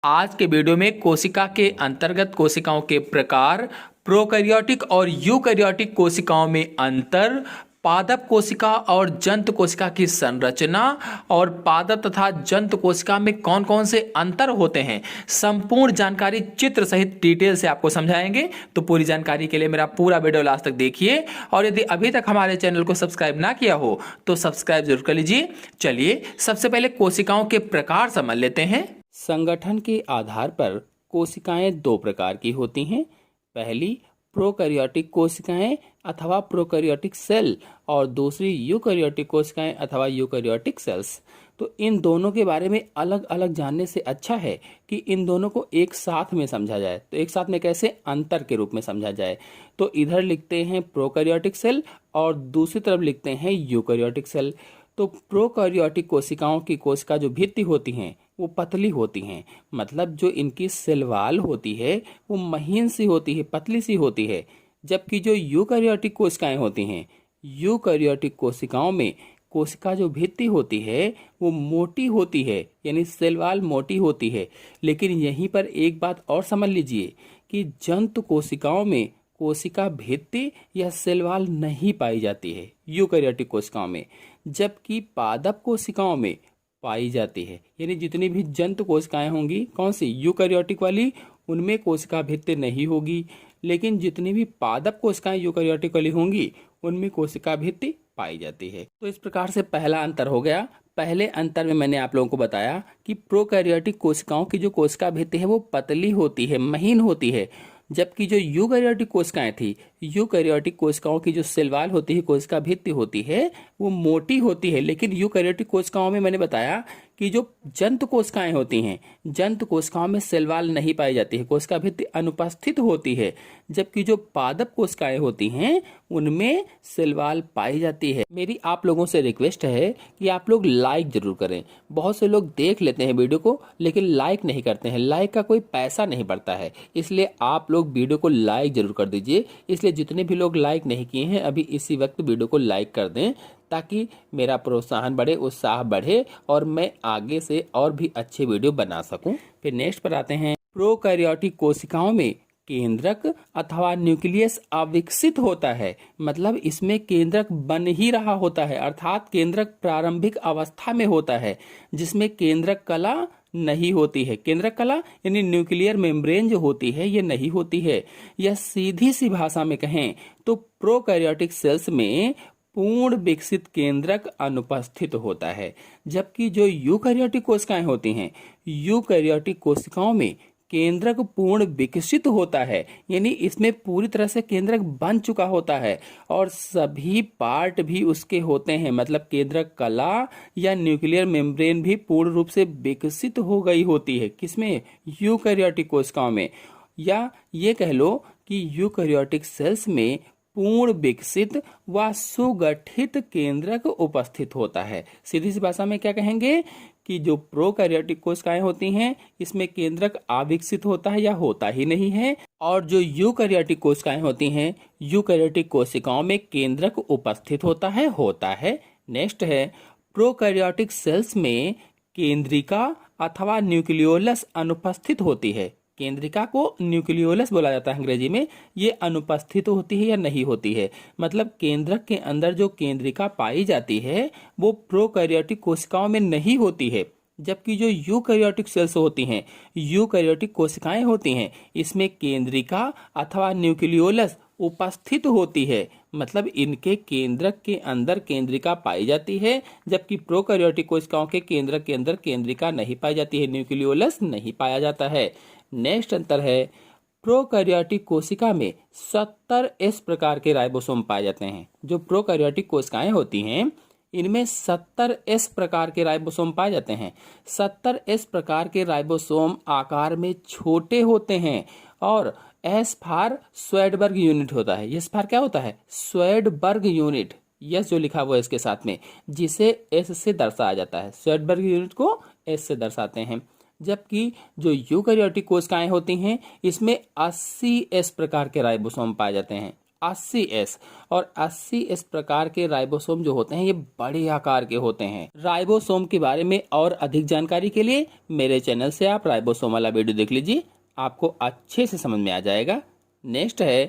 आज के वीडियो में कोशिका के अंतर्गत कोशिकाओं के प्रकार, प्रोकैरियोटिक और यूकैरियोटिक कोशिकाओं में अंतर, पादप कोशिका और जंतु कोशिका की संरचना और पादप तथा जंतु कोशिका में कौन कौन से अंतर होते हैं, संपूर्ण जानकारी चित्र सहित डिटेल से आपको समझाएंगे। तो पूरी जानकारी के लिए मेरा पूरा वीडियो लास्ट तक देखिए और यदि अभी तक हमारे चैनल को सब्सक्राइब ना किया हो तो सब्सक्राइब जरूर कर लीजिए। चलिए सबसे पहले कोशिकाओं के प्रकार समझ लेते हैं। संगठन के आधार पर कोशिकाएं दो प्रकार की होती हैं। पहली प्रोकैरियोटिक कोशिकाएं अथवा प्रोकैरियोटिक सेल और दूसरी यूकैरियोटिक कोशिकाएं अथवा यूकैरियोटिक सेल्स। तो इन दोनों के बारे में अलग अलग जानने से अच्छा है कि इन दोनों को एक साथ में समझा जाए। तो एक साथ में कैसे, अंतर के रूप में समझा जाए। तो इधर लिखते हैं प्रोकैरियोटिक सेल और दूसरी तरफ लिखते हैं यूकैरियोटिक सेल। तो प्रोकैरियोटिक कोशिकाओं की कोशिका जो भित्ति होती हैं वो पतली होती हैं, मतलब जो इनकी सेल वॉल होती है वो महीन सी होती है, पतली सी होती है। जबकि जो यूकैरियोटिक कोशिकाएं होती हैं, यूकैरियोटिक कोशिकाओं में कोशिका जो भित्ति होती है वो मोटी होती है, यानी सेल वॉल मोटी होती है। लेकिन यहीं पर एक बात और समझ लीजिए कि जंतु कोशिकाओं में कोशिका भित्ति या सेल वॉल नहीं पाई जाती है यूकैरियोटिक कोशिकाओं में, जबकि पादप कोशिकाओं में पाई जाती है। यानी जितनी भी जंतु कोशिकाएं होंगी, कौन सी, यूकैरियोटिक वाली, उनमें कोशिका भित्ति नहीं होगी। लेकिन जितनी भी पादप कोशिकाएं यूकैरियोटिक वाली होंगी उनमें कोशिका भित्ति पाई जाती है। तो इस प्रकार से पहला अंतर हो गया। पहले अंतर में मैंने आप लोगों को बताया कि प्रोकैरियोटिक कोशिकाओं की जो कोशिका भित्ति है वो पतली होती है, महीन होती है, जबकि जो यूकैरियोटिक कोशिकाएं थी, यूकैरियोटिक कोशिकाओं की जो सेल वॉल होती है, कोशिका भित्ति होती है, वो मोटी होती है। लेकिन यूकैरियोटिक कोशिकाओं में मैंने बताया कि जो जंतु कोशिकाएं होती हैं, जंतु कोशिकाओं में सेल वॉल नहीं पाई जाती है, कोशिका भित्ति अनुपस्थित होती है। जबकि जो पादप कोशिकाएं होती हैं उनमें सेल वॉल पाई जाती है। मेरी आप लोगों से रिक्वेस्ट है कि आप लोग लाइक जरूर करें। बहुत से लोग देख लेते हैं वीडियो को लेकिन लाइक नहीं करते हैं। लाइक का कोई पैसा नहीं पड़ता है, इसलिए आप लोग वीडियो को लाइक जरूर कर दीजिए। इसलिए जितने भी लोग लाइक नहीं किए हैं अभी इसी वक्त वीडियो को लाइक कर दें, ताकि मेरा प्रोत्साहन बढ़े, उत्साह बढ़े और मैं आगे से और भी अच्छे वीडियो बना सकूं। फिर नेक्स्ट पर आते हैं। प्रोकैरियोटिक कोशिकाओं में केंद्रक अथवा न्यूक्लियस अविकसित होता है, मतलब इसमें केंद्रक बन ही रहा होता है, अर्थात केंद्रक प्रारंभिक अवस्था में होता है, जिसमें केंद्रक कला नहीं होती है। केंद्रक कला यानी न्यूक्लियर मेम्ब्रेन जो होती है ये नहीं होती है। यह सीधी सी भाषा में कहें तो प्रोकैरियोटिक सेल्स में पूर्ण विकसित केंद्रक अनुपस्थित होता है। जबकि जो यूकैरियोटिक कोशिकाएं होती हैं, यूकैरियोटिक कोशिकाओं में केंद्रक पूर्ण विकसित होता है, यानी इसमें पूरी तरह से केंद्रक बन चुका होता है और सभी पार्ट भी उसके होते हैं, मतलब केंद्रक कला या न्यूक्लियर मेम्ब्रेन भी पूर्ण रूप से विकसित हो गई होती है। किसमें, यूकैरियोटिक कोशिकाओं में। या ये कह लो कि यूकैरियोटिक सेल्स में पूर्ण विकसित व सुगठित केंद्रक उपस्थित होता है। सीधी सी भाषा में क्या कहेंगे कि जो प्रोकैरियोटिक कोशिकाएं होती हैं इसमें केंद्रक अविकसित होता है या होता ही नहीं है, और जो यूकैरियोटिक कोशिकाएं होती हैं, यूकैरियोटिक कोशिकाओं में केंद्रक उपस्थित होता है। नेक्स्ट है, प्रोकैरियोटिक सेल्स में केंद्रिका अथवा न्यूक्लियोलस अनुपस्थित होती है। केंद्रिका को न्यूक्लियोलस बोला जाता है अंग्रेजी में। ये अनुपस्थित होती है या नहीं होती है, मतलब केंद्रक के अंदर जो केंद्रिका पाई जाती है वो प्रोकैरियोटिक कोशिकाओं में नहीं होती है। जबकि जो यूकैरियोटिक सेल्स होती हैं, यूकैरियोटिक कोशिकाएं होती हैं, इसमें केंद्रिका अथवा न्यूक्लियोलस उपस्थित होती है, मतलब इनके केंद्रक के अंदर केंद्रिका पाई जाती है। जबकि प्रोकैरियोटिक कोशिकाओं के केंद्रक के अंदर केंद्रिका नहीं पाई जाती है, न्यूक्लियोलस नहीं पाया जाता है। नेक्स्ट अंतर है, प्रोकैरियोटिक कोशिका में 70 एस प्रकार के राइबोसोम पाए जाते हैं। जो प्रोकैरियोटिक कोशिकाएं होती हैं इनमें 70 एस प्रकार के राइबोसोम पाए जाते हैं। 70 एस प्रकार के राइबोसोम आकार में छोटे होते हैं और एस फॉर स्वेडबर्ग यूनिट होता है। एस फॉर क्या होता है, स्वेडबर्ग यूनिट, यस जो लिखा हुआ है इसके साथ में, जिसे एस से दर्शाया जाता है। स्वेडबर्ग यूनिट को एस से दर्शाते हैं। जबकि जो यूकैरियोटिक कोशिकाएं होती हैं इसमें 80 एस प्रकार के राइबोसोम पाए जाते हैं। 80S। और 80S प्रकार के राइबोसोम जो होते हैं ये बड़े आकार के होते हैं। राइबोसोम के बारे में और अधिक जानकारी के लिए मेरे चैनल से आप राइबोसोम वाला वीडियो देख लीजिए, आपको अच्छे से समझ में आ जाएगा। नेक्स्ट है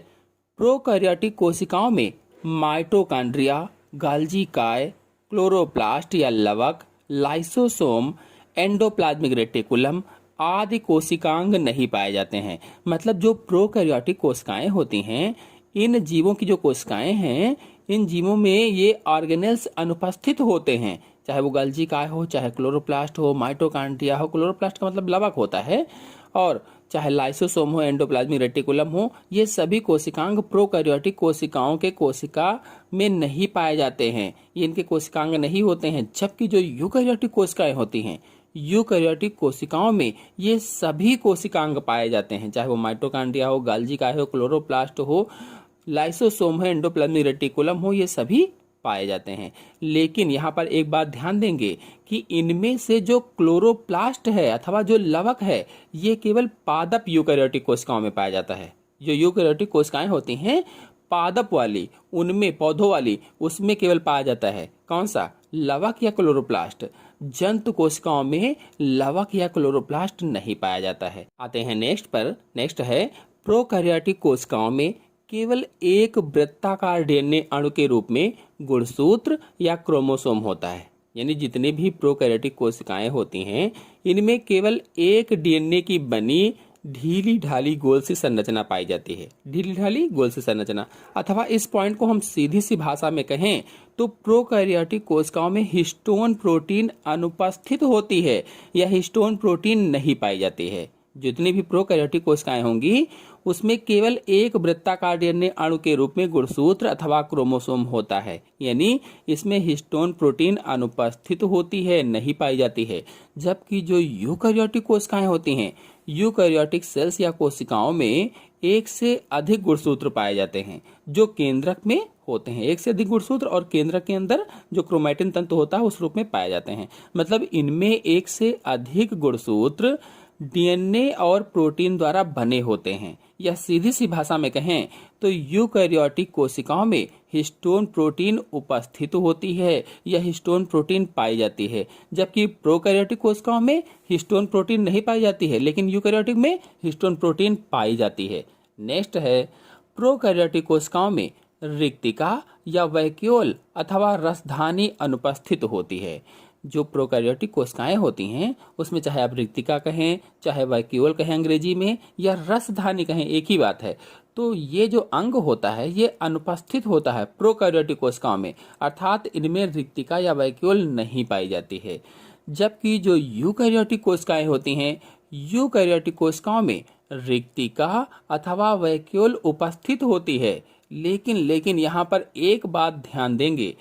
प्रोकैरियोटिक कोशिकाओं में माइटोकॉन्ड्रिया, गाल्जी काय, क्लोरोप्लास्ट या लवक, लाइसोसोम, एंडोप्लाज्मिक रेटिकुलम आदि कोशिकांग नहीं पाए जाते हैं। मतलब जो प्रोकैरियोटिक कोशिकाएं होती हैं, इन जीवों की जो कोशिकाएं हैं, इन जीवों में ये ऑर्गेनेल्स अनुपस्थित होते हैं, चाहे वो गाल्जी काय हो, चाहे क्लोरोप्लास्ट हो, माइटोकॉन्ड्रिया हो, क्लोरोप्लास्ट का मतलब लवक होता है, और चाहे लाइसोसोम हो, एंडोप्लाज्मिक रेटिकुलम हो, ये सभी कोशिकांग प्रोकैरियोटिक कोशिकाओं के कोशिका में नहीं पाए जाते हैं, ये इनके कोशिकांग नहीं होते हैं। जबकि जो यूकैरियोटिक कोशिकाएं होती हैं, यूकैरियोटिक कोशिकाओं में ये सभी कोशिकांग पाए जाते हैं, चाहे वो माइटोकॉन्ड्रिया हो, गाल्जी काय हो, क्लोरोप्लास्ट हो, लाइसोसोम हो, एंडोप्लाज्मिक रेटिकुलम हो, ये सभी पाए जाते हैं। लेकिन यहाँ पर एक बात ध्यान देंगे कि इनमें से जो क्लोरोप्लास्ट है अथवा जो लवक है, ये केवल पादप यूकैरियोटिक कोशिकाओं में पाया जाता है। जो यूकैरियोटिक कोशिकाएं होती हैं पादप वाली, उनमें पौधों वाली, उसमें केवल पाया जाता है कौन सा, लवक या क्लोरोप्लास्ट। जंतु कोशिकाओं में लवक या क्लोरोप्लास्ट नहीं पाया जाता है। आते हैं नेक्स्ट पर। नेक्स्ट है प्रोकैरियोटिक कोशिकाओं में केवल एक वृत्ताकार डीएनए अणु के रूप में गुणसूत्र या क्रोमोसोम होता है। यानी जितने भी प्रोकैरियोटिक कोशिकाएं होती हैं, इनमें केवल एक डीएनए की बनी ढीली ढाली गोल सी संरचना पाई जाती है। ढीली ढाली गोल सी संरचना, अथवा इस पॉइंट को हम सीधी सी भाषा में कहें तो प्रोकैरियोटिक कोशिकाओं में हिस्टोन प्रोटीन अनुपस्थित होती है या हिस्टोन प्रोटीन नहीं पाई जाती है। जितनी भी प्रोकैरियोटिक कोशिकाएं होंगी उसमें केवल एक वृत्ताकार डीएनए अणु के रूप में गुणसूत्र अथवा क्रोमोसोम होता है, यानी इसमें हिस्टोन प्रोटीन अनुपस्थित होती है, नहीं पाई जाती है। जबकि जो यूकैरियोटिक कोशिकाएं होती हैं, यूकैरियोटिक सेल्स या कोशिकाओं में एक से अधिक गुणसूत्र पाए जाते हैं जो केंद्रक में होते हैं। एक से अधिक गुणसूत्र और केंद्रक के अंदर जो क्रोमैटिन तंतु होता है उस रूप में पाए जाते हैं। मतलब इनमें एक से अधिक गुणसूत्र डीएनए और प्रोटीन द्वारा बने होते हैं। या सीधी सी भाषा में कहें तो यूकैरियोटिक कोशिकाओं में हिस्टोन प्रोटीन उपस्थित होती है या हिस्टोन प्रोटीन पाई जाती है। जबकि प्रोकैरियोटिक कोशिकाओं में हिस्टोन प्रोटीन नहीं पाई जाती है, लेकिन यूकैरियोटिक में हिस्टोन प्रोटीन पाई जाती है। नेक्स्ट है प्रोकैरियोटिक कोशिकाओं में रिक्तिका या वैक्यूल अथवा रसधानी अनुपस्थित होती है। जो प्रोकैरियोटिक कोशिकाएं होती हैं उसमें चाहे आप रिक्तिका कहें, चाहे वैक्यूल कहें अंग्रेजी में, या रसधानी कहें, एक ही बात है। तो ये जो अंग होता है ये अनुपस्थित होता है प्रोकैरियोटिक कोशिकाओं में, अर्थात इनमें रिक्तिका या वैक्यूल नहीं पाई जाती है। जबकि जो यूकैरियोटिक कोशिकाएं होती हैं, यूकैरियोटिक कोशिकाओं में रिक्तिका अथवा वैक्यूल उपस्थित होती है। लेकिन यहाँ पर एक बात ध्यान देंगे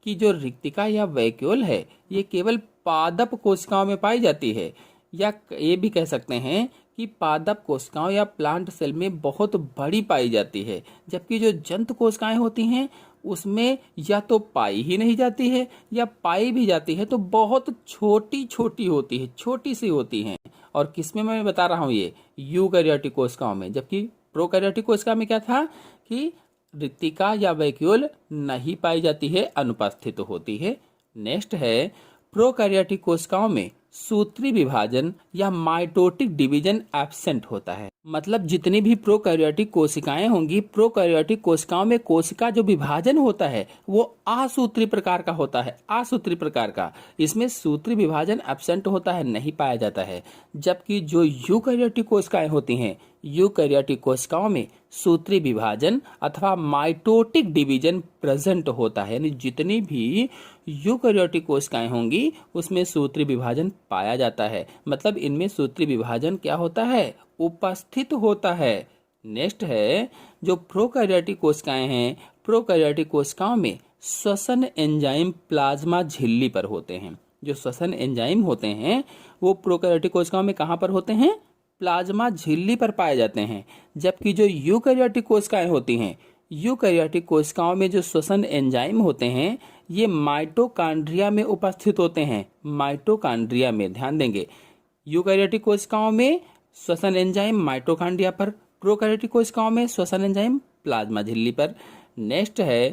कि जो रिक्तिका या वैक्यूल है ये केवल पादप कोशिकाओं में पाई जाती है, या ये भी कह सकते हैं कि पादप कोशिकाओं या प्लांट सेल में बहुत बड़ी पाई जाती है। जबकि जो जंतु कोशिकाएं होती हैं उसमें या तो पाई ही नहीं जाती है, या पाई भी जाती है तो बहुत छोटी छोटी होती है, छोटी सी होती हैं। और किसमें मैं बता रहा हूँ, ये यूकैरियोटिक कोशिकाओं में। जबकि प्रोकैरियोटिक कोशिका में क्या था कि रिक्तिका या वैक्यूल नहीं पाई जाती है, अनुपस्थित होती है। नेक्स्ट है प्रोकैरियोटिक कोशिकाओं में सूत्री विभाजन या माइटोटिक डिवीजन एब्सेंट होता है। मतलब जितनी भी प्रोकैरियोटिक कोशिकाएं होंगी, प्रोकैरियोटिक कोशिकाओं में कोशिका जो विभाजन होता है वो असूत्री प्रकार का होता है, असूत्री प्रकार का। इसमें सूत्री विभाजन एब्सेंट होता है, नहीं पाया जाता है। जबकि जो यूकैरियोटिक कोशिकाएं होती हैं, यूकैरियोटिक कोशिकाओं में सूत्री विभाजन अथवा माइटोटिक डिवीजन प्रेजेंट होता है। यानी जितनी भी यूकैरियोटिक कोशिकाएं होंगी उसमें सूत्री विभाजन पाया जाता है। मतलब इनमें सूत्री विभाजन क्या होता है, उपस्थित होता है। नेक्स्ट है जो प्रोकैरियोटिक कोशिकाएं हैं, प्रोकैरियोटिक कोशिकाओं में श्वसन एंजाइम प्लाज्मा झिल्ली पर होते हैं। जो श्वसन एंजाइम होते हैं वो प्रोकैरियोटिक कोशिकाओं में कहाँ पर होते हैं, प्लाज्मा झिल्ली पर पाए जाते हैं। जबकि जो यूकैरियोटिक कोशिकाएं होती हैं, यूकैरियोटिक कोशिकाओं में जो श्वसन एंजाइम होते हैं ये माइटोकॉन्ड्रिया में उपस्थित होते हैं। माइटोकॉन्ड्रिया में ध्यान देंगे, यूकैरियोटिक कोशिकाओं में श्वसन एंजाइम माइटोकॉन्ड्रिया पर, प्रोकैरियोटिक कोशिकाओं में श्वसन एंजाइम प्लाज्मा झिल्ली पर। नेक्स्ट है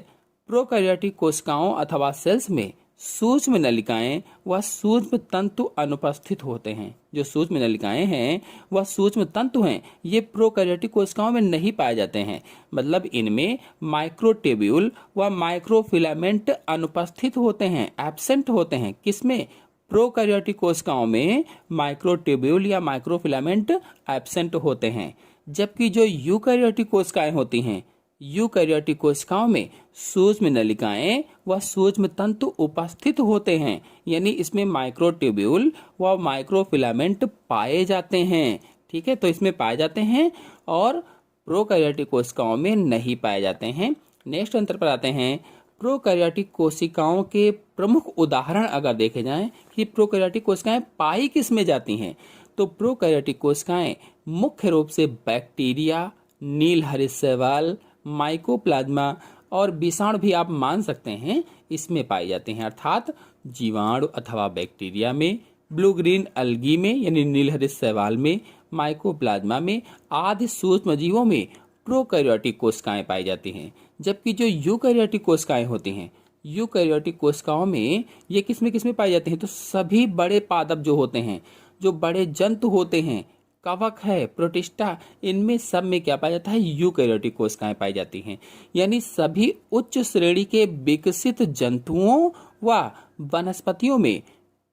प्रोकैरियोटिक कोशिकाओं अथवा सेल्स में सूक्ष्म नलिकाएं व सूक्ष्म तंतु अनुपस्थित होते हैं। जो सूक्ष्म नलिकाएं हैं वह सूक्ष्म तंतु हैं, ये प्रोकैरियोटिक कोशिकाओं में नहीं पाए जाते हैं। मतलब इनमें माइक्रोट्यूब्यूल व माइक्रोफिलामेंट अनुपस्थित होते हैं, एब्सेंट होते हैं। किसमें? प्रोकैरियोटिक कोशिकाओं में माइक्रोट्यूब्यूल या माइक्रोफिलामेंट एब्सेंट होते हैं। जबकि जो यूकैरियोटिक कोशिकाएं होती हैं, यूकैरियोटिक कोशिकाओं में सूक्ष्म नलिकाएं व सूक्ष्म तंतु उपस्थित होते हैं, यानी इसमें माइक्रोट्यूब्यूल व माइक्रोफिलामेंट पाए जाते हैं। ठीक है, तो इसमें पाए जाते हैं और प्रोकैरियोटिक कोशिकाओं में नहीं पाए जाते हैं। नेक्स्ट अंतर पर आते हैं। प्रोकैरियोटिक कोशिकाओं के प्रमुख उदाहरण अगर देखे जाएं कि प्रोकैरियोटिक कोशिकाएं पाई किस में जाती हैं, तो प्रोकैरियोटिक कोशिकाएं मुख्य रूप से बैक्टीरिया, नील हरित शैवाल, माइकोप्लाज्मा और विषाणु भी आप मान सकते हैं इसमें पाई जाते हैं। अर्थात जीवाणु अथवा बैक्टीरिया में, ब्लू ग्रीन अलगी में यानी नील हरित शैवाल में, माइकोप्लाज्मा में आदि सूक्ष्म जीवों में प्रोकैरियोटिक कोशिकाएं पाई जाती हैं। जबकि जो यूकैरियोटिक कोशिकाएं होती हैं, यूकैरियोटिक कोशिकाओं में ये किसमें पाई जाती हैं, तो सभी बड़े पादप जो होते हैं, जो बड़े जंतु होते हैं, कवक है, प्रोटिस्टा, इनमें सब में क्या पाया जाता है? यूकैरियोटिक कोशिकाएं पाई जाती हैं। यानी सभी उच्च श्रेणी के विकसित जंतुओं व वनस्पतियों में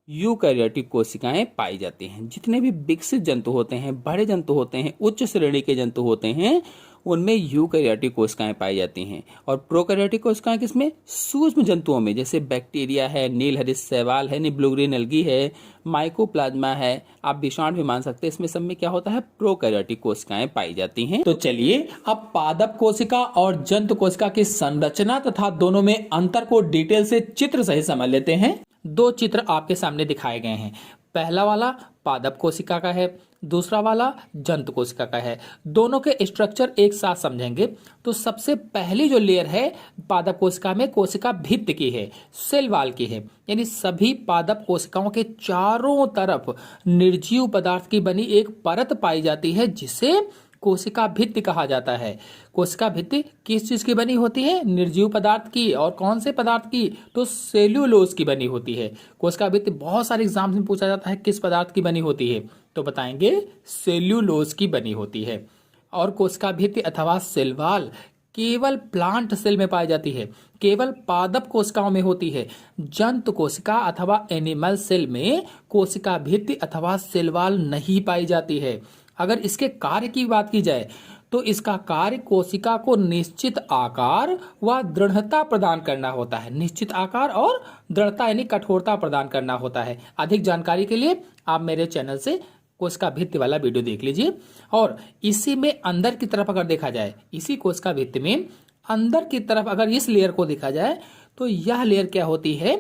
यूकैरियोटिक कोशिकाएं पाई जाती हैं। जितने भी विकसित जंतु होते हैं, बड़े जंतु होते हैं, उच्च श्रेणी के जंतु होते हैं, उनमें यूकैरियोटिक कोशिकाएं पाई जाती हैं। और प्रोकैरियोटिक कोशिकाएं किसमें? सूक्ष्म जंतुओं में, जैसे बैक्टीरिया है, नील हरित शैवाल है, ब्लू ग्रीन अलगी है, माइकोप्लाज्मा है, आप विषाणु भी मान सकते हैं। इसमें सब में क्या होता है? प्रोकैरियोटिक कोशिकाएं पाई जाती हैं। तो चलिए अब पादप कोशिका और जंतु कोशिका की संरचना तथा दोनों में अंतर को डिटेल से चित्र सहित समझ लेते हैं। दो चित्र आपके सामने दिखाए गए हैं। पहला वाला पादप कोशिका का है, दूसरा वाला जंतु कोशिका का है। दोनों के स्ट्रक्चर एक साथ समझेंगे। तो सबसे पहली जो लेयर है पादप कोशिका में, कोशिका भित्ति की है, सेल वॉल की है। यानी सभी पादप कोशिकाओं के चारों तरफ निर्जीव पदार्थ की बनी एक परत पाई जाती है, जिसे कोशिका भित्ति कहा जाता है। कोशिका भित्ति किस चीज की बनी होती है? निर्जीव पदार्थ की। और कौन से पदार्थ की? तो सेल्यूलोज की बनी होती है। कोशिका भित्ति बहुत सारे एग्जाम्स में पूछा जाता है किस पदार्थ की बनी होती है, तो बताएंगे सेल्यूलोज की बनी होती है। और कोशिका भित्ति अथवा सेल वॉल केवल प्लांट सेल में पाई जाती है, केवल पादप कोशिकाओं में होती है। जंतु कोशिका अथवा एनिमल सेल में कोशिका भित्ति अथवा सेल वॉल नहीं पाई जाती है। अगर इसके कार्य की बात की जाए तो इसका कार्य कोशिका को निश्चित आकार व दृढ़ता प्रदान करना होता है। निश्चित आकार और दृढ़ता यानी कठोरता प्रदान करना होता है। अधिक जानकारी के लिए आप मेरे चैनल से कोशिका भित्ति वाला वीडियो देख लीजिए। और इसी में अंदर की तरफ अगर देखा जाए, इसी कोशिका भित्ति में अंदर की तरफ अगर इस लेयर को देखा जाए तो यह लेयर क्या होती है?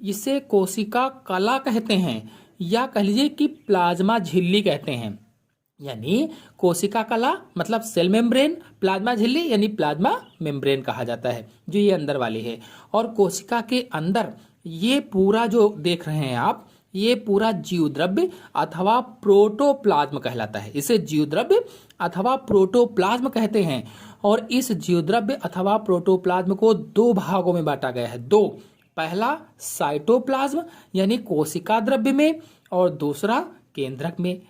इसे कोशिका कला कहते हैं, या कह लीजिए कि प्लाज्मा झिल्ली कहते हैं। यानी कोशिका कला मतलब सेल मेम्ब्रेन, प्लाज्मा झिल्ली यानी प्लाज्मा मेम्ब्रेन कहा जाता है, जो ये अंदर वाली है। और कोशिका के अंदर ये पूरा जो देख रहे हैं आप, ये पूरा जीवद्रव्य अथवा प्रोटोप्लाज्म कहलाता है। इसे जीवद्रव्य अथवा प्रोटोप्लाज्म कहते हैं। और इस जीवद्रव्य अथवा प्रोटोप्लाज्म को दो भागों में बांटा गया है। दो, पहला साइटोप्लाज्म यानी कोशिका द्रव्य में, और दूसरा केंद्रक में।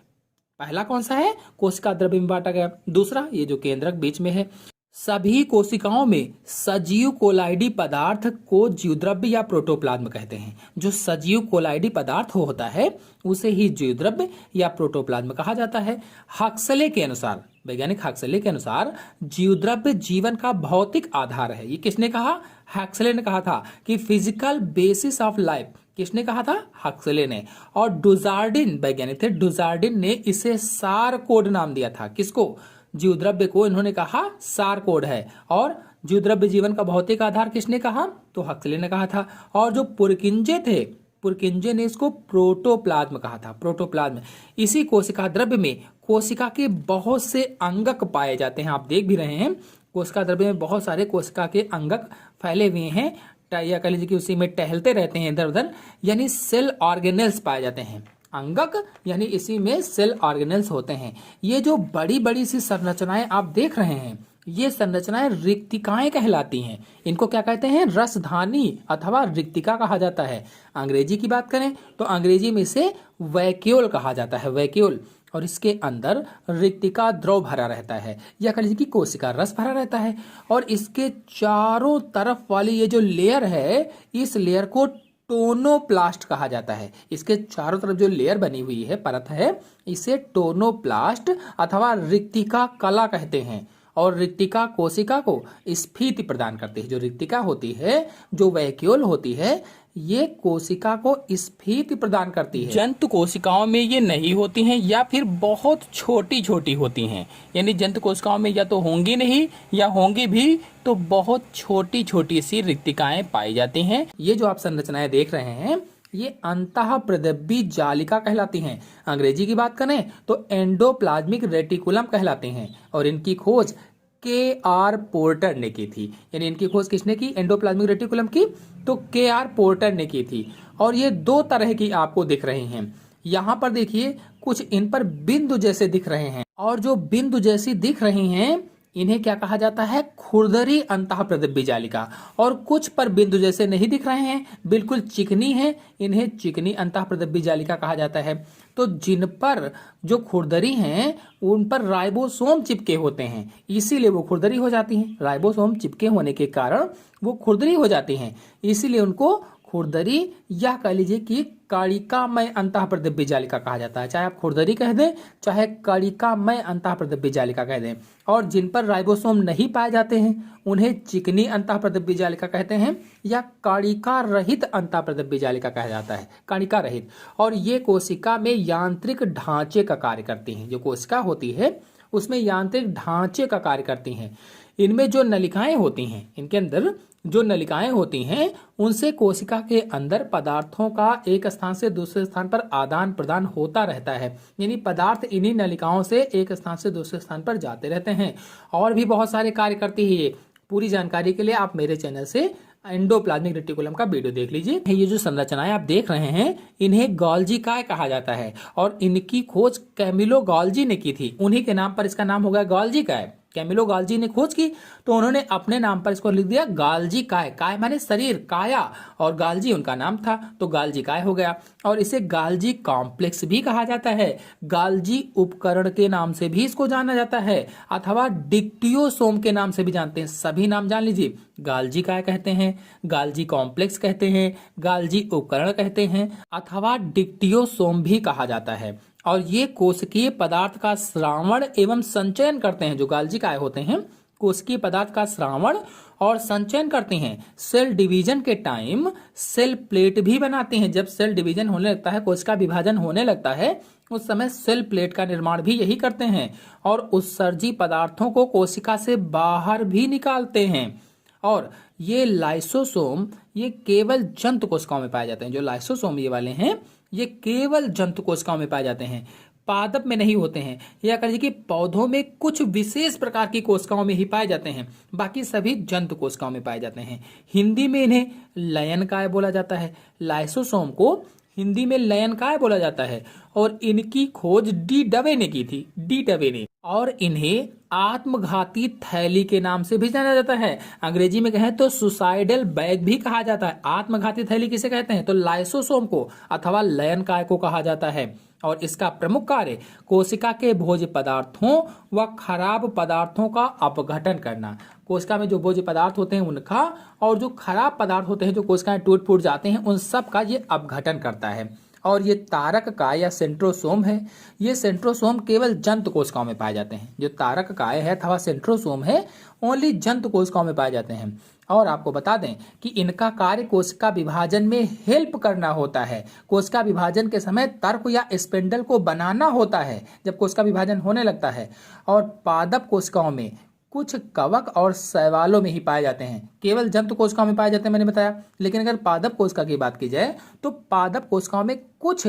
पहला कौन सा है? कोशिका द्रव्य में बांटा गया। दूसरा ये जो केंद्रक बीच में है। सभी कोशिकाओं में सजीव कोलाइडी पदार्थ को जीवद्रव्य या प्रोटोप्लाज्म कहते हैं। जो सजीव कोलाइडी पदार्थ होता है उसे ही जीवद्रव्य या प्रोटोप्लाज्म कहा जाता है। हक्सले के अनुसार, वैज्ञानिक हक्सले के अनुसार जीवद्रव्य जीवन का भौतिक आधार है। ये किसने कहा? हक्सले ने कहा था कि फिजिकल बेसिस ऑफ लाइफ। किसने कहा था? हक्सले ने। और डुजार्डिन वैज्ञानिक थे, डुजार्डिन ने इसे सारकोड नाम दिया था। किसको? जीवद्रव्य को इन्होंने कहा सारकोड है। और जीवद्रव्य जीवन का भौतिक आधार किसने कहा? तो हक्सले ने कहा था। और जो पुरकिंजे थे, पुरकिंजे ने इसको प्रोटोप्लाज्म कहा था, प्रोटोप्लाज्म। इसी कोशिका द्रव्य में कोशिका के बहुत से अंगक पाए जाते हैं। आप देख भी रहे हैं कोशिका द्रव्य में बहुत सारे कोशिका के अंगक फैले हुए हैं, या कह लीजिए कि उसी में टहलते रहते हैं इधर उधर, यानी सेल ऑर्गेनेल्स पाए जाते हैं। अंगक यानी इसी में सेल ऑर्गेनेल्स होते हैं। ये जो बड़ी बड़ी सी संरचनाएं आप देख रहे हैं, ये संरचनाएं रिक्तिकाएं कहलाती हैं। इनको क्या कहते हैं? रसधानी अथवा रिक्तिका कहा जाता है। अंग्रेजी की बात करें तो अंग्रेजी में इसे वैक्यूल कहा जाता है, वैक्यूल। और इसके अंदर रिक्तिका द्रव भरा रहता है या कह लीजिए कि कोशिका रस भरा रहता है। और इसके चारों तरफ वाली ये जो लेयर है, इस लेयर को टोनोप्लास्ट कहा जाता है। इसके चारों तरफ जो लेयर बनी हुई है, परत है, इसे टोनोप्लास्ट अथवा रिक्तिका कला कहते हैं। और रिक्तिका कोशिका को स्फीति प्रदान करती है। जो रिक्तिका होती है, जो वैक्यूल होती है, ये कोशिका को स्फीति प्रदान करती है। जंतु कोशिकाओं में ये नहीं होती हैं या फिर बहुत छोटी छोटी होती हैं। यानी जंतु कोशिकाओं में या तो होंगी नहीं या होंगी भी तो बहुत छोटी छोटी सी रिक्तिकाएं पाई जाती हैं। ये जो आप संरचनाएं देख रहे हैं, ये अंतःप्रदब्बी जालिका कहलाती हैं। अंग्रेजी की बात करें तो एंडोप्लाज्मिक रेटिकुलम कहलाते हैं। और इनकी खोज के.आर. पोर्टर ने की थी। यानी इनकी खोज किसने की? एंडोप्लाज्मिक रेटिकुलम की तो के.आर. पोर्टर ने की थी। और ये दो तरह की आपको दिख रही हैं। यहाँ पर देखिए कुछ इन पर बिंदु जैसे दिख रहे हैं, और जो बिंदु जैसी दिख रही हैं इन्हें क्या कहा जाता है? खुरदरी अंतःप्रदब्बी जालिका। और कुछ पर बिंदु जैसे नहीं दिख रहे हैं, बिल्कुल चिकनी है, इन्हें चिकनी अंतःप्रदब्बी जालिका कहा जाता है। तो जिन पर जो खुरदरी हैं उन पर राइबोसोम चिपके होते हैं, इसीलिए वो खुरदरी हो जाती हैं। राइबोसोम चिपके होने के कारण वो खुरदरी हो जाती हैं, इसीलिए उनको खुरदरी या कह लीजिए कि कणिकामय अंतःप्रदब्बी जालिका कहा जाता है। चाहे आप खुरदरी कह दें, चाहे कणिकामय अंतःप्रदब्बी जालिका कह दें। और जिन पर राइबोसोम नहीं पाए जाते हैं उन्हें चिकनी अंतःप्रदब्बी जालिका कहते हैं या कणिका रहित अंतःप्रदब्बी जालिका कहा जाता है, कणिका रहित। और ये कोशिका में यांत्रिक ढांचे का कार्य करती हैं। जो कोशिका होती है उसमें यांत्रिक ढांचे का कार्य करती हैं। इनमें जो नलिकाएं होती हैं, इनके अंदर जो नलिकाएं होती हैं, उनसे कोशिका के अंदर पदार्थों का एक स्थान से दूसरे स्थान पर आदान प्रदान होता रहता है। यानी पदार्थ इन्हीं नलिकाओं से एक स्थान से दूसरे स्थान पर जाते रहते हैं। और भी बहुत सारे कार्य करती है ये। पूरी जानकारी के लिए आप मेरे चैनल से एंडोप्लाज्मिक रेटिकुलम का वीडियो देख लीजिए। ये जो संरचनाएं आप देख रहे हैं इन्हें गॉल्जिकाए कहा जाता है। और इनकी खोज कैमिलो गॉल्जी ने की थी। उन्हीं के नाम पर इसका नाम हो गया गॉल्जिकाए। कैमिलो गॉल्जी ने खोज की तो उन्होंने अपने नाम पर इसको लिख दिया गाल्जिकाए। काय माने शरीर, काया, और गाल्जी उनका नाम था तो गाल्जिकाए हो गया। और इसे गाल्जी कॉम्प्लेक्स भी कहा जाता है। गाल्जी उपकरण के नाम से भी इसको जाना जाता है, अथवा डिक्टियोसोम के नाम से भी जानते हैं। सभी नाम जान लीजिए। गाल्जिकाए कहते हैं, गाल्जी कॉम्प्लेक्स कहते हैं, गाल्जी उपकरण कहते हैं, अथवा डिक्टियोसोम भी कहा जाता है। और ये कोशिकीय पदार्थ का श्रावण एवं संचयन करते हैं। जो गाल्जिकाए होते हैं कोशिकीय पदार्थ का श्रावण और संचयन करते हैं। सेल डिवीजन के टाइम सेल प्लेट भी बनाते हैं। जब सेल डिवीजन होने लगता है, कोशिका विभाजन होने लगता है, उस समय सेल प्लेट का निर्माण भी यही करते हैं। और उत्सर्जी पदार्थों को कोशिका से बाहर भी निकालते हैं। और ये लाइसोसोम ये केवल जंतु कोशिकाओं में पाए जाते हैं। जो लाइसोसोम ये वाले हैं ये केवल जंतु कोशिकाओं में पाए जाते हैं, पादप में नहीं होते हैं। या कह लीजिए कि पौधों में कुछ विशेष प्रकार की कोशिकाओं में ही पाए जाते हैं, बाकी सभी जंतु कोशिकाओं में पाए जाते हैं। हिंदी में इन्हें लयनकाय बोला जाता है। लाइसोसोम को हिंदी में लयनकाय बोला जाता है। और इनकी खोज डी डवे ने की थी, डी डवे ने। और इन्हें आत्मघाती थैली के नाम से भी जाना जाता है। अंग्रेजी में कहें तो सुसाइडल बैग भी कहा जाता है। आत्मघाती थैली किसे कहते हैं? तो लाइसोसोम को अथवा लयनकाय को कहा जाता है। और इसका प्रमुख कार्य कोशिका के भोज्य पदार्थों व खराब पदार्थों का अपघटन करना। कोशिका में जो भोज्य पदार्थ होते हैं उनका, और जो खराब पदार्थ होते हैं जो कोशिकाएं टूट फूट जाते हैं, उन सब का ये अपघटन करता है। और ये तारक काय या सेंट्रोसोम है। ये सेंट्रोसोम केवल जंतु कोशिकाओं में पाए जाते हैं। जो तारक काय है अथवा सेंट्रोसोम है, ओनली जंतु कोशिकाओं में पाए जाते हैं। और आपको बता दें कि इनका कार्य कोशिका विभाजन में हेल्प करना होता है। कोशिका विभाजन के समय तर्क या स्पिंडल को बनाना होता है जब कोशिका विभाजन होने लगता है। और पादप कोशिकाओं में कुछ कवक और शैवालों में ही पाए जाते हैं। केवल जंतु कोशिकाओं में पाए जाते हैं मैंने बताया। लेकिन अगर पादप कोशिका की बात की जाए तो पादप कोशिकाओं में कुछ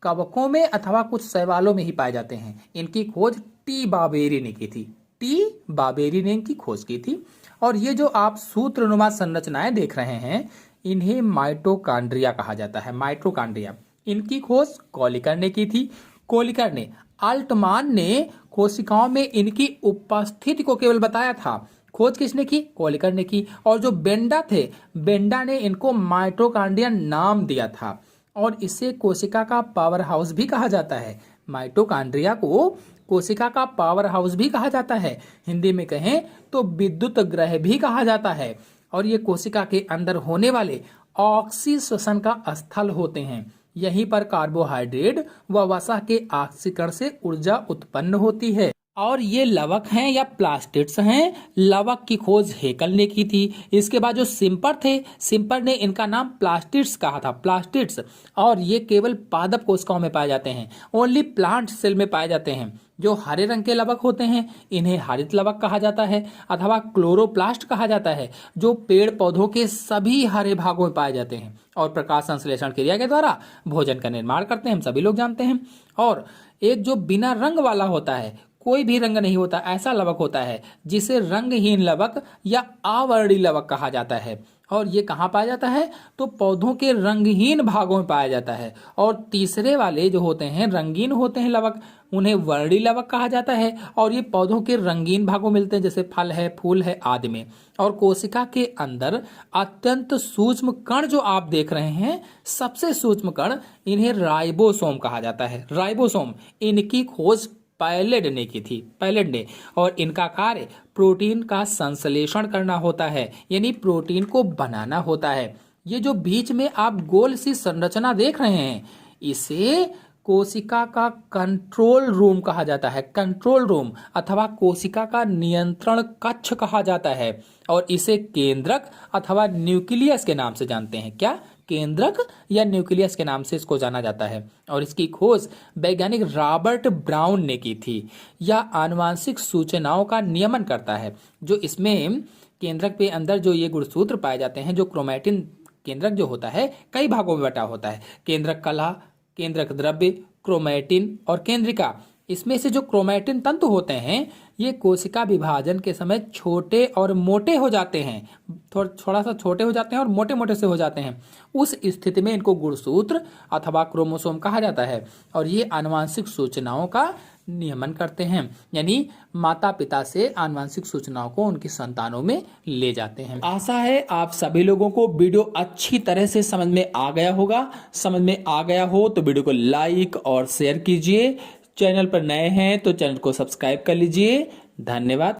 कवकों में अथवा कुछ शैवालों में ही पाए जाते हैं। इनकी खोज टी बाबेरी ने की थी। टी बाबेरी ने इनकी खोज की थी। और ये जो आप सूत्रनुमा संरचनाएं देख रहे हैं इन्हें माइटोकांड्रिया कहा जाता है। माइटोकांड्रिया, इनकी खोज कोलिकर ने की थी। कोलिकर ने अल्टमान ने कोशिकाओं में इनकी उपस्थिति को केवल बताया था। खोज किसने की? कोलिकर ने की। और जो बेंडा थे, बेंडा ने इनको माइटोकॉन्ड्रिया नाम दिया था और इसे कोशिका का पावर हाउस भी कहा जाता है। माइटोकॉन्ड्रिया को कोशिका का पावर हाउस भी कहा जाता है। हिंदी में कहें तो विद्युत ग्रह भी कहा जाता है। और ये कोशिका के अंदर होने वाले ऑक्सीश्वसन का स्थल होते हैं। यहीं पर कार्बोहाइड्रेट व वसा के ऑक्सीकरण से ऊर्जा उत्पन्न होती है। और ये लवक हैं या प्लास्टिड्स हैं। लवक की खोज हेकल ने की थी। इसके बाद जो सिम्पर थे, सिम्पर ने इनका नाम प्लास्टिड्स कहा था, प्लास्टिड्स। और ये केवल पादप कोशिकाओं में पाए जाते हैं, ओनली प्लांट सेल में पाए जाते हैं। जो हरे रंग के लवक होते हैं इन्हें हरित लवक कहा जाता है अथवा क्लोरोप्लास्ट कहा जाता है, जो पेड़ पौधों के सभी हरे भागों में पाए जाते हैं और प्रकाश संश्लेषण क्रिया के द्वारा भोजन का निर्माण करते हैं, हम सभी लोग जानते हैं। और एक जो बिना रंग वाला होता है, कोई भी रंग नहीं होता, ऐसा लवक होता है जिसे रंगहीन लवक या आवर्णी लवक कहा जाता है। और ये कहाँ पाया जाता है? तो पौधों के रंगहीन भागों में पाया जाता है। और तीसरे वाले जो होते हैं रंगीन होते हैं लवक, उन्हें वर्णी लवक कहा जाता है। और ये पौधों के रंगीन भागों में मिलते हैं, जैसे फल है, फूल है आदि में। और कोशिका के अंदर अत्यंत सूक्ष्म कण जो आप देख रहे हैं, सबसे सूक्ष्म कण, इन्हें राइबोसोम कहा जाता है। राइबोसोम, इनकी खोज पैलेड ने की थी, पैलेड ने। और इनका कार्य प्रोटीन का संश्लेषण करना होता है, यानी प्रोटीन को बनाना होता है। ये जो बीच में आप गोल सी संरचना देख रहे हैं, इसे कोशिका का कंट्रोल रूम कहा जाता है, कंट्रोल रूम अथवा कोशिका का नियंत्रण कक्ष कहा जाता है। और इसे केंद्रक अथवा न्यूक्लियस के नाम से जानते हैं। क्या? केंद्रक या न्यूक्लियस के नाम से इसको जाना जाता है। और इसकी खोज वैज्ञानिक रॉबर्ट ब्राउन ने की थी। यह आनुवांशिक सूचनाओं का नियमन करता है। जो इसमें केंद्रक पे अंदर जो ये गुणसूत्र पाए जाते हैं, जो क्रोमैटिन, केंद्रक जो होता है कई भागों में बटा होता है, केंद्रक कला, केंद्रक द्रव्य, क्रोमैटिन और केंद्रिका। इसमें से जो क्रोमैटिन तंतु होते हैं ये कोशिका विभाजन के समय छोटे और मोटे हो जाते हैं, थोड़ा सा छोटे हो जाते हैं और मोटे मोटे से हो जाते हैं। उस स्थिति में इनको गुणसूत्र अथवा क्रोमोसोम कहा जाता है। और ये आनुवांशिक सूचनाओं का नियमन करते हैं, यानी माता पिता से आनुवांशिक सूचनाओं को उनकी संतानों में ले जाते हैं। आशा है आप सभी लोगों को वीडियो अच्छी तरह से समझ में आ गया होगा। समझ में आ गया हो तो वीडियो को लाइक और शेयर कीजिए। चैनल पर नए हैं तो चैनल को सब्सक्राइब कर लीजिए। धन्यवाद।